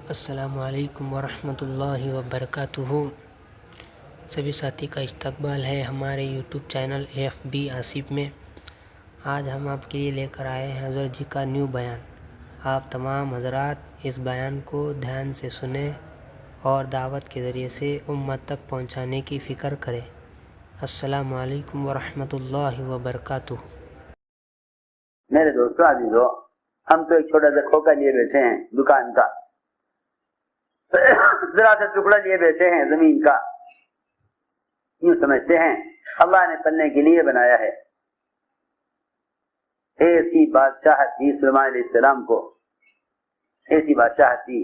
السلام علیکم ورحمۃ اللہ وبرکاتہ۔ سبھی ساتھی کا استقبال ہے ہمارے یوٹیوب چینل AFB آصف میں۔ آج ہم آپ کے لیے لے کر آئے ہیں حضرت جی کا نیو بیان۔ آپ تمام حضرات اس بیان کو دھیان سے سنیں اور دعوت کے ذریعے سے امت تک پہنچانے کی فکر کریں۔ السلام علیکم ورحمۃ اللہ وبرکاتہ۔ میرے دوستوں عزیزو، ہم تو ایک چھوٹا سا کھوکا لیے بیٹھے ہیں دکان کا، ذرا سا ٹکڑا لیے بیٹھے ہیں زمین کا، یوں سمجھتے ہیں اللہ نے پلنے کے لیے بنایا ہے۔ ایسی بادشاہت دی سلیمان علیہ السلام کو، ایسی بادشاہت دی۔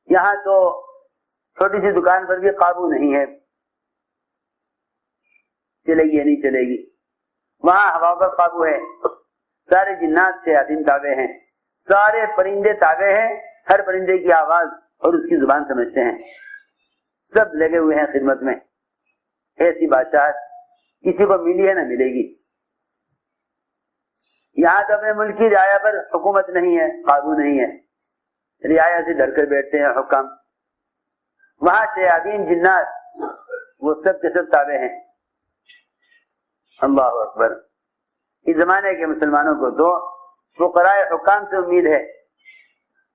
یہاں تو چھوٹی سی دکان پر بھی قابو نہیں ہے، چلے گی یا نہیں چلے گی۔ وہاں ہوا پر قابو ہے، سارے جنات شیاطین تابع ہیں، سارے پرندے تابع ہیں، ہر پرندے کی آواز اور اس کی زبان سمجھتے ہیں، سب لگے ہوئے ہیں خدمت میں۔ ایسی بادشاہت کسی کو ملی ہے نہ ملے گی۔ یہاں تو اپنے ملک کی رعایا پر حکومت نہیں ہے، قابو نہیں ہے، رعایا سے ڈر کر بیٹھتے ہیں حکام۔ وہاں شیاطین جنات وہ سب کے سب تابع ہیں۔ اللہ اکبر۔ اس زمانے کے مسلمانوں کو تو فقراء حکام سے امید ہے۔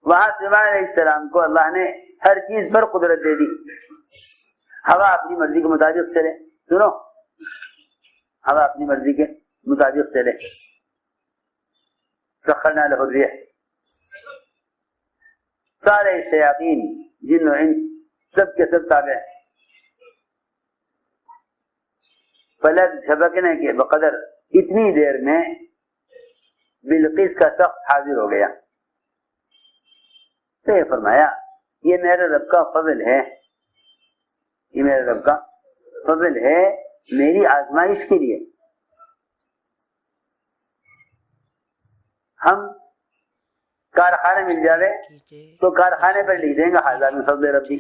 وہاں سلیمان علیہ السلام کو اللہ نے ہر چیز پر قدرت دے دی۔ ہوا اپنی مرضی کے مطابق چلے، سنو، ہوا اپنی مرضی کے مطابق چلے۔ سخرنا لہ الريح، سارے شیاطین جن و انس سب کے سب تابع ہیں۔ فلک جھپکنے کے بقدر اتنی دیر میں بلقیس کا تخت حاضر ہو گیا۔ تو یہ فرمایا یہ میرے رب کا فضل ہے، یہ میرے رب کا فضل ہے میری آزمائش کے لیے۔ ہم کارخانے مل جاوے تو کارخانے پر لکھ دیں گے حاضر من فضل ربی۔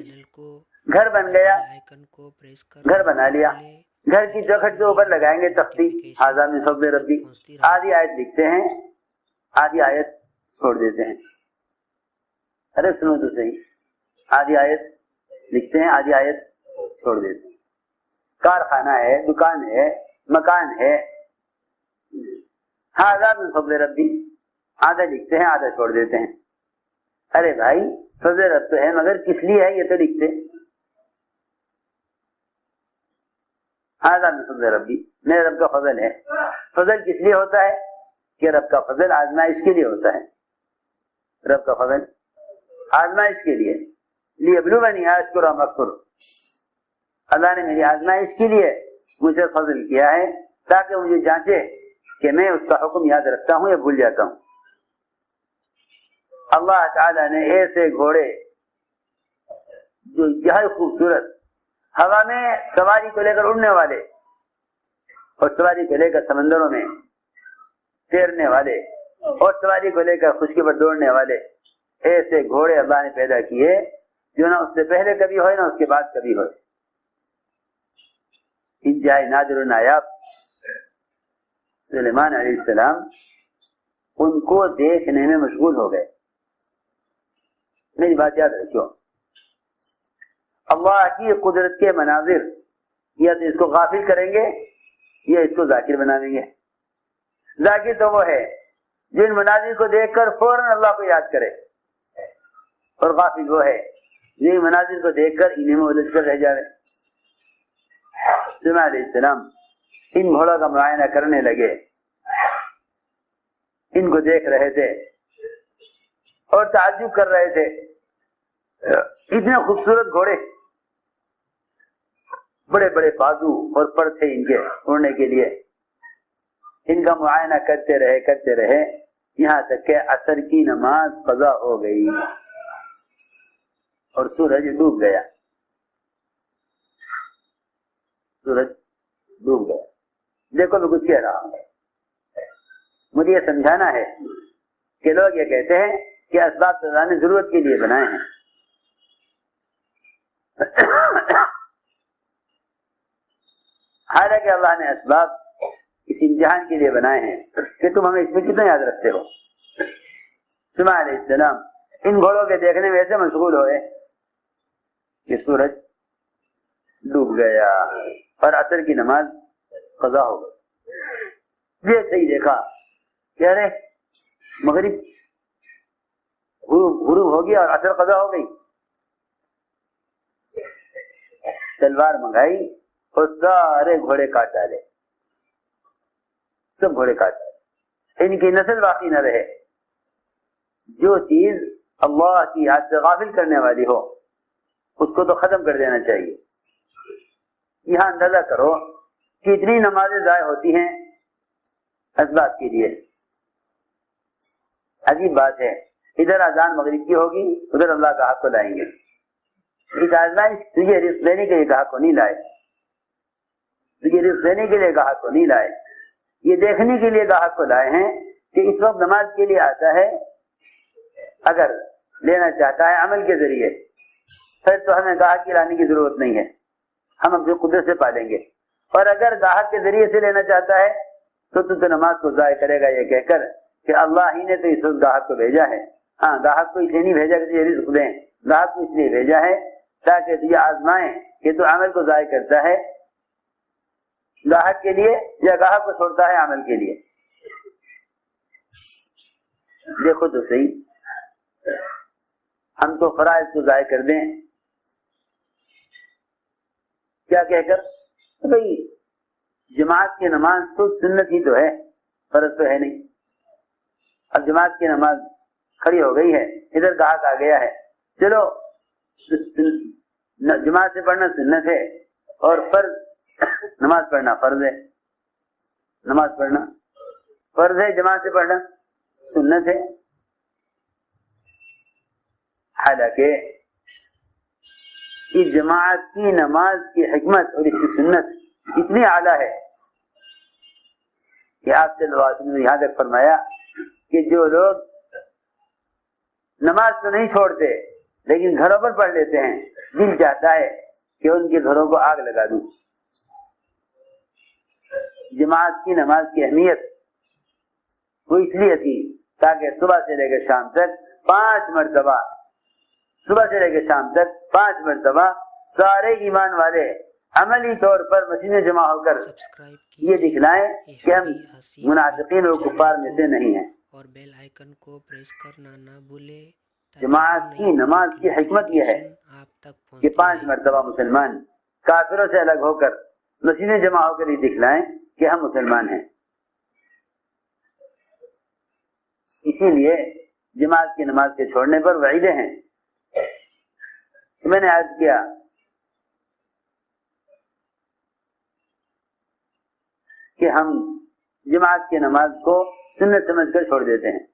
گھر بن گیا، گھر بنا لیا، گھر کی چوکھٹ کے اوپر لگائیں گے تختی حاضر من فضل ربی۔ آدھی آیت لکھتے ہیں، آدھی آیت چھوڑ دیتے ہیں۔ ارے سنو تو صحیح، آدھی آیت لکھتے ہیں، آدھی آیت چھوڑ دیتے ہیں۔ کارخانہ ہے، دکان ہے، مکان ہے، حاضر من فضل ربی، آدھا لکھتے ہیں آدھا چھوڑ دیتے ہیں۔ ارے بھائی فضل رب تو ہے مگر کس لیے ہے یہ تو لکھتے۔ حاضر من فضل ربی، میرے رب کا فضل ہے۔ فضل کس لیے ہوتا ہے کہ رب کا فضل آزمائش کے لیے ہوتا ہے۔ رب کا فضل آزمائش کے لیے، لیبلونی اشکر ام اکفر۔ اللہ نے میری آزمائش کے لیے مجھے فضل کیا ہے تاکہ مجھے جانچے کہ میں اس کا حکم یاد رکھتا ہوں یا بھول جاتا ہوں۔ اللہ تعالی نے ایسے گھوڑے جو انتہائی خوبصورت، ہوا میں سواری کو لے کر اڑنے والے اور سواری کو لے کر سمندروں میں تیرنے والے اور سواری کو لے کر خشکی پر دوڑنے والے، ایسے گھوڑے اللہ نے پیدا کیے جو نہ اس سے پہلے کبھی ہوئے نہ اس کے بعد کبھی ہوئے۔ انتہائی نادر و نایاب۔ سلیمان علیہ السلام ان کو دیکھنے میں مشغول ہو گئے۔ میری بات یاد رکھو، اللہ کی قدرت کے مناظر یا تو اس کو غافل کریں گے یا اس کو ذاکر بنائیں گے۔ ذاکر تو وہ ہے جن مناظر کو دیکھ کر فوراً اللہ کو یاد کرے، اور غافل وہ ہے جن مناظر کو دیکھ کر انہیں میں الجھ کر رہ جائے۔ سلیمان علیہ السلام ان گھوڑوں کا معائنہ کرنے لگے، ان کو دیکھ رہے تھے اور تعجب کر رہے تھے، اتنے خوبصورت گھوڑے، بڑے بڑے بازو اور پر تھے ان کے اڑنے کے لیے۔ ان کا معائنہ کرتے رہے یہاں تک کہ عصر کی نماز قضا ہو گئی اور سورج ڈوب گیا۔ سورج ڈوب گیا۔ دیکھو میں کچھ کہہ رہا ہوں، مجھے یہ سمجھانا ہے کہ لوگ یہ کہتے ہیں کہ اسباب تو اللہ نے ضرورت کے لیے بنائے ہیں۔ حالانکہ اللہ نے اسباب اس امتحان کے لیے بنائے ہیں کہ تم ہمیں اس میں کتنا یاد رکھتے ہو۔ سلیمان علیہ السلام ان گھوڑوں کے دیکھنے میں ایسے مشغول ہوئے کہ سورج ڈوب گیا اور عصر کی نماز قضا ہو گئی۔ جیسے ہی دیکھا کہ ارے مغرب غروب ہو گیا اور عصر قضا ہو گئی، تلوار منگائی اور سارے گھوڑے کاٹ ڈالے، سب گھوڑے کاٹ ڈالے، ان کی نسل باقی نہ رہے۔ جو چیز اللہ کی یاد سے غافل کرنے والی ہو اس کو تو ختم کر دینا چاہیے۔ یہاں اندازہ کرو کہ اتنی نمازیں ضائع ہوتی ہیں اسباب کے لیے۔ عجیب بات ہے، ادھر اذان مغرب کی ہوگی، ادھر اللہ کا حق کو لائیں گے۔ اس آزمائش تجھے رزق دینے کے لیے گاہک کو نہیں لائے، تجھے رزق دینے کے لیے گاہک کو نہیں لائے، یہ دیکھنے کے لیے گاہک کو لائے ہیں کہ اس وقت نماز کے لیے آتا ہے، اگر لینا چاہتا ہے عمل کے ذریعے پھر تو ہمیں گاہک کی لانے کی ضرورت نہیں ہے، ہم اپنی قدرت سے پالیں گے۔ اور اگر گاہک کے ذریعے سے لینا چاہتا ہے تو نماز کو ضائع کرے گا یہ کہہ کر کہ اللہ ہی نے تو اس وقت گاہک کو بھیجا ہے۔ ہاں، گاہک کو اس لیے نہیں بھیجا کہ تجھے رزق دیں، گاہک کو اس لیے بھیجا ہے تاکہ تجھے آزمائیں کہ تو عمل کو ضائع کرتا ہے گاہک کے لیے یا گاہک کو چھوڑتا ہے عمل کے لیے۔ دیکھو تو صحیح، ہم تو فرائض کو ضائع کر دیں کیا کہہ کر بھئی جماعت کی نماز تو سنت ہی تو ہے، فرض تو ہے نہیں۔ اب جماعت کی نماز کھڑی ہو گئی ہے، ادھر گاہک آ گیا ہے، چلو جماعت سے پڑھنا سنت ہے اور فرض نماز پڑھنا فرض ہے، نماز پڑھنا فرض ہے، جماعت سے پڑھنا سنت ہے۔ حالانکہ اس جماعت کی نماز کی حکمت اور اس کی سنت اتنی اعلیٰ ہے کہ آپ صلی اللہ علیہ وسلم نے یہاں تک فرمایا کہ جو لوگ نماز تو نہیں چھوڑتے لیکن گھروں پر پڑھ لیتے ہیں، دل چاہتا ہے کہ ان کے گھروں کو آگ لگا دوں۔ جماعت کی نماز کی اہمیت وہ اس لیے تھی تاکہ صبح سے لے کر شام تک 5 مرتبہ، صبح سے لے کے شام تک 5 مرتبہ سارے ایمان والے عملی طور پر مسجد میں جمع ہو کر یہ دکھلائیں کہ ہم منافقین اور کفار میں سے نہیں ہیں۔ اور بیل آئیکن کو پریس کرنا نہ بھولے۔ جماعت کی نماز کی حکمت یہ ہے کہ 5 مرتبہ مسلمان کافروں سے الگ ہو کر مسجد میں جمع ہو کر یہ دکھلائیں کہ ہم مسلمان ہیں۔ اسی لیے جماعت کی نماز کے چھوڑنے پر وعیدیں ہیں۔ میں نے عرض کیا کہ ہم جماعت کی نماز کو سنت سمجھ کر چھوڑ دیتے ہیں۔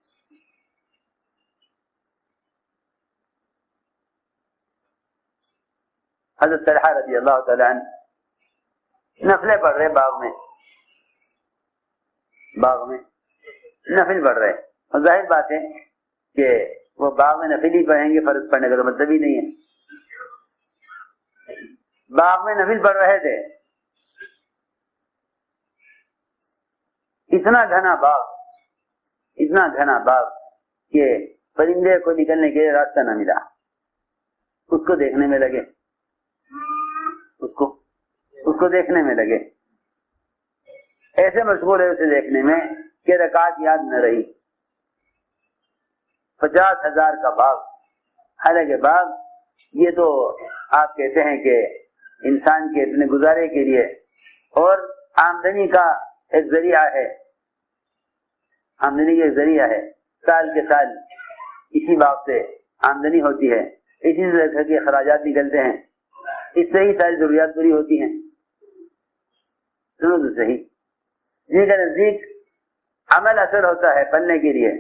حضرت طلحہ رضی اللہ تعالی عنہ نفلیں پڑھ رہے باغ میں نفل پڑھ رہے، اور ظاہر بات ہے کہ وہ باغ میں نفل ہی پڑھیں گے، فرض پڑھنے کا تو مطلب ہی نہیں ہے۔ باغ میں نفل پڑھ رہے تھے، اتنا گھنا باغ کہ پرندے کو نکلنے کے لیے راستہ نہ ملا، اس کو دیکھنے میں لگے، اس کو دیکھنے میں لگے، ایسے مشغول ہے اسے دیکھنے میں کہ رکعت یاد نہ رہی۔ 50,000 کا باغ، حالانکہ باغ یہ تو آپ کہتے ہیں کہ انسان کے اپنے گزارے کے لیے اور آمدنی کا ایک ذریعہ ہے، آمدنی کا ایک ذریعہ ہے، سال کے سال اسی باغ سے آمدنی ہوتی ہے، اسی سے گھر کے اخراجات نکلتے ہیں، اس سے ہی ساری ضروریات پوری ہوتی ہیں۔ سنو تو صحیح، جن کے نزدیک عمل اثر ہوتا ہے پلنے کے لیے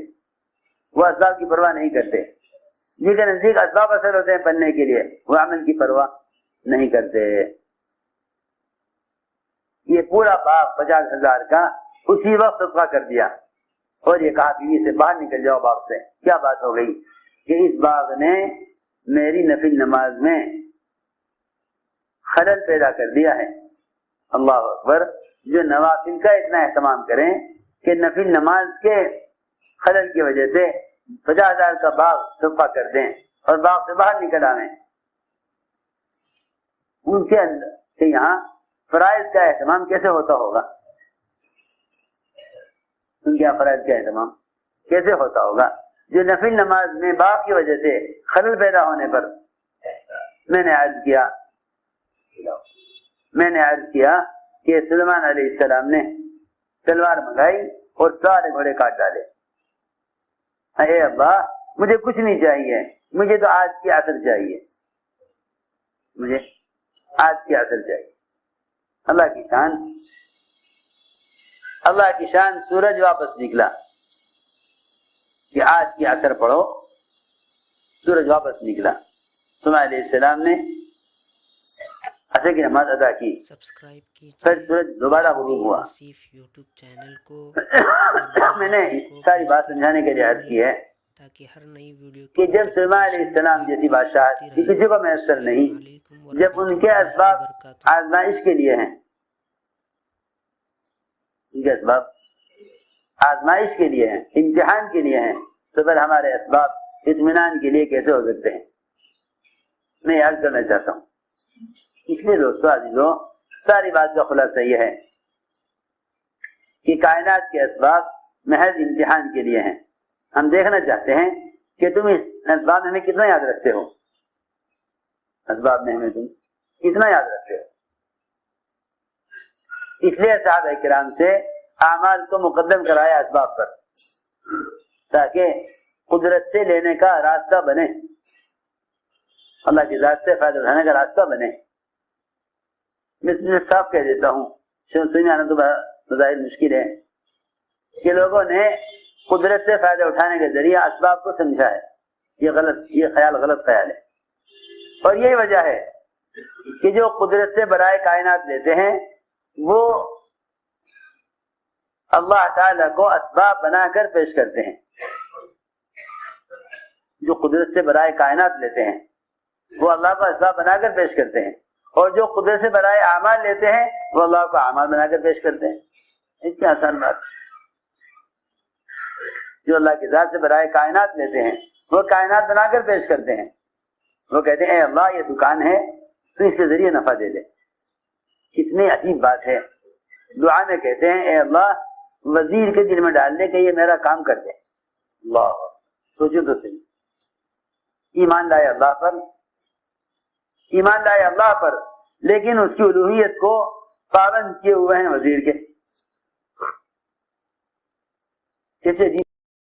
وہ اسباب کی پرواہ نہیں کرتے، جن کے نزدیک اسباب اثر ہوتے ہیں پلنے کے لیے وہ عمل کی پرواہ نہیں کرتے۔ یہ پورا باغ 50,000 کا اسی وقت صدقہ کر دیا اور یہ کہا بیوی سے باہر نکل جاؤ باغ سے۔ کیا بات ہو گئی کہ اس باغ نے میری نفل نماز میں خلل پیدا کر دیا ہے۔ اللہ اکبر، جو نوافل کا اتنا اہتمام کریں کہ نفل نماز کے خلل کی وجہ سے 50,000 کا باغ صفا کر دیں اور باغ سے باہر نکل آئیں، ان کے اندر کہ یہاں فرائض کا اہتمام کیسے ہوتا ہوگا، ان کے یہاں فرائض کا اہتمام کیسے ہوتا ہوگا، جو نفل نماز میں باغ کی وجہ سے خلل پیدا ہونے پر میں نے عرض کیا کہ سلیمان علیہ السلام نے تلوار منگائی اور سارے گھوڑے کاٹ ڈالے۔ اے اللہ مجھے کچھ نہیں چاہیے، مجھے تو آج کی عصر چاہیے، مجھے آج کی عصر چاہیے۔ اللہ کی شان سورج واپس نکلا کہ آج کی عصر پڑھو، سورج واپس نکلا۔ سلیمان علیہ السلام نے عصر کی نماز ادا کی، پھر سورج دوبارہ غروب ہوا۔ چینل کو میں نے ساری بات سمجھانے کے لیے عرض کی ہے تاکہ ہر نئی ویڈیو کہ جب سلیمان علیہ السلام جیسی بادشاہت کسی کو میسر نہیں، جب ان کے اسباب آزمائش کے لیے ہیں، ان کے اسباب آزمائش کے لیے ہیں، امتحان کے لیے ہیں، تو پھر ہمارے اسباب اطمینان کے لیے کیسے ہو سکتے ہیں؟ میں عرض کرنا چاہتا ہوں۔ اس لیے دوستو عزیزو، ساری بات کا خلاصہ یہ ہے کہ کائنات کے اسباب محض امتحان کے لیے ہیں۔ ہم دیکھنا چاہتے ہیں کہ تم اس اسباب میں ہمیں کتنا یاد رکھتے ہو، اسباب میں ہمیں تم کتنا یاد رکھتے ہو۔ اس لیے صحابہ کرام سے اعمال کو مقدم کرایا اسباب پر، تاکہ قدرت سے لینے کا راستہ بنے، اللہ کی ذات سے فائدہ اٹھانے کا راستہ بنے۔ میں صاف کہہ دیتا ہوں، سمجھ آنا تو بظاہر مشکل ہے کہ لوگوں نے قدرت سے فائدہ اٹھانے کے ذریعے اسباب کو سمجھا ہے، یہ خیال غلط خیال ہے، اور یہی وجہ ہے کہ جو قدرت سے برائے کائنات لیتے ہیں وہ اللہ تعالی کو اسباب بنا کر پیش کرتے ہیں۔ جو قدرت سے برائے کائنات لیتے ہیں وہ اللہ کو اسباب بنا کر پیش کرتے ہیں، اور جو قدرت سے برائے اعمال لیتے ہیں وہ اللہ کو اعمال بنا کر پیش کرتے ہیں۔ اتنی آسان بات۔ جو اللہ کی ذات سے برائے کائنات لیتے ہیں وہ کائنات بنا کر پیش کرتے ہیں، وہ کہتے ہیں اے اللہ یہ دکان ہے تو اس کے ذریعے نفع دے دے۔ کتنی عجیب بات ہے، دعا میں کہتے ہیں اے اللہ وزیر کے دل میں ڈالنے کے یہ میرا کام کر دے۔ اللہ، سوچو تو صحیح، ایمان لائے اللہ پر لیکن اس کی الوہیت کو پابند کیے ہوئے ہیں وزیر کے۔ کیسے